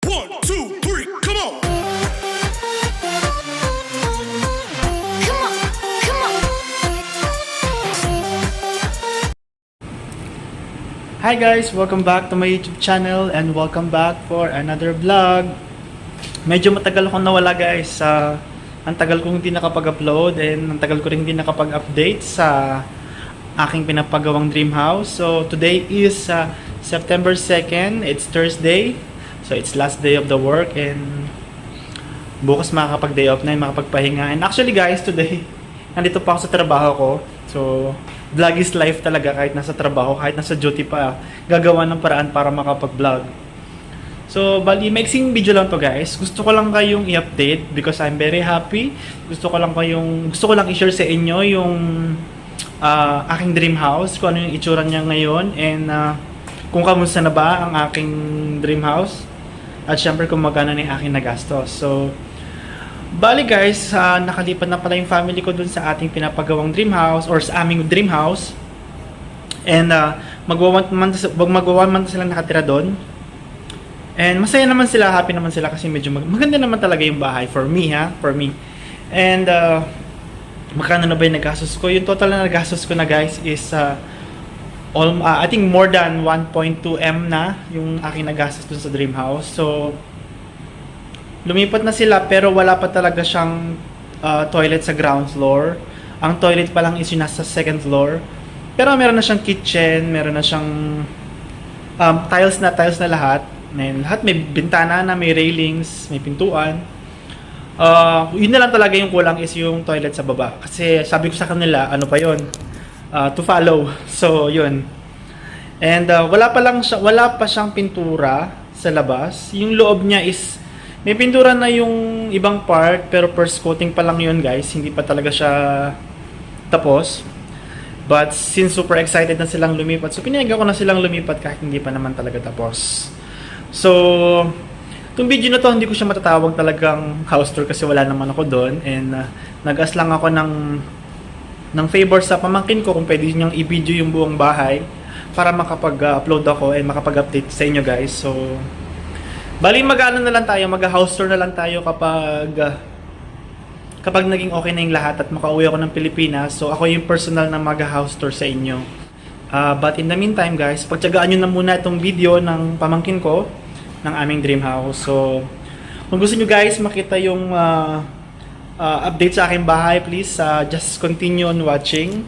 One, two, three, come on! Come on, come on. Hi guys! Welcome back to my YouTube channel and welcome back for another vlog. Medyo matagal akong nawala guys. Ang tagal kong hindi nakapag-upload and ang tagal ko rin hindi nakapag-update sa aking pinapagawang dream house. So today is September 2nd. It's Thursday. So it's last day of the work and bukas makakapag-day off na, makapagpahinga. And actually guys, today nandito pa ako sa trabaho ko. So vlog is life talaga, kahit nasa trabaho, kahit nasa duty pa, gagawa ng paraan para makapag-vlog. So, bali, maiksing video lang to guys. Gusto ko lang kayong i-update because I'm very happy. Gusto ko lang i-share sa inyo yung aking dream house, kung ano yung itsura niya ngayon, and kung kamusta na ba ang aking dream house. At syempre kung magkano na yung aking nagastos. So, bali guys, nakalipat na pala yung family ko dun sa ating pinapagawang dream house or sa aming dream house. And magwa-1 month sila nakatira doon. And masaya naman sila, happy naman sila kasi medyo maganda naman talaga yung bahay for me for me. And magkano na ba yung nagastos ko? Yung total na nagastos ko na guys is I think more than 1.2 M na yung aking nagastos dun sa dream house. So lumipat na sila pero wala pa talaga siyang toilet sa ground floor. Ang toilet pa lang is yung nasa second floor. Pero meron na siyang kitchen, meron na siyang tiles na lahat. Lahat may bintana na, may railings, may pintuan. Yun na lang talaga yung kulang is yung toilet sa baba. Kasi sabi ko sa kanila, ano pa yun? To follow. So, yun. And wala pa siyang pintura sa labas. Yung loob niya is may pintura na yung ibang part, pero first coating pa lang yun guys. Hindi pa talaga siya tapos. But since super excited na silang lumipat, so pinayagan ko na silang lumipat kahit hindi pa naman talaga tapos. So, itong video na to, hindi ko siya matatawag talagang house tour kasi wala naman ako doon. And nag-ask lang ako ng favor sa pamangkin ko kung pwede niyang i-video yung buong bahay para makapag-upload ako and makapag-update sa inyo guys. So, bali mag-ano na lang tayo, mag-house tour na lang tayo kapag naging okay na yung lahat at makauwi ako ng Pilipinas. So ako yung personal na mag-house tour sa inyo. But in the meantime guys, pagtyagaan nyo na muna itong video ng pamangkin ko ng aming dream house. So kung gusto nyo guys makita yung update sa aking bahay, please just continue on watching.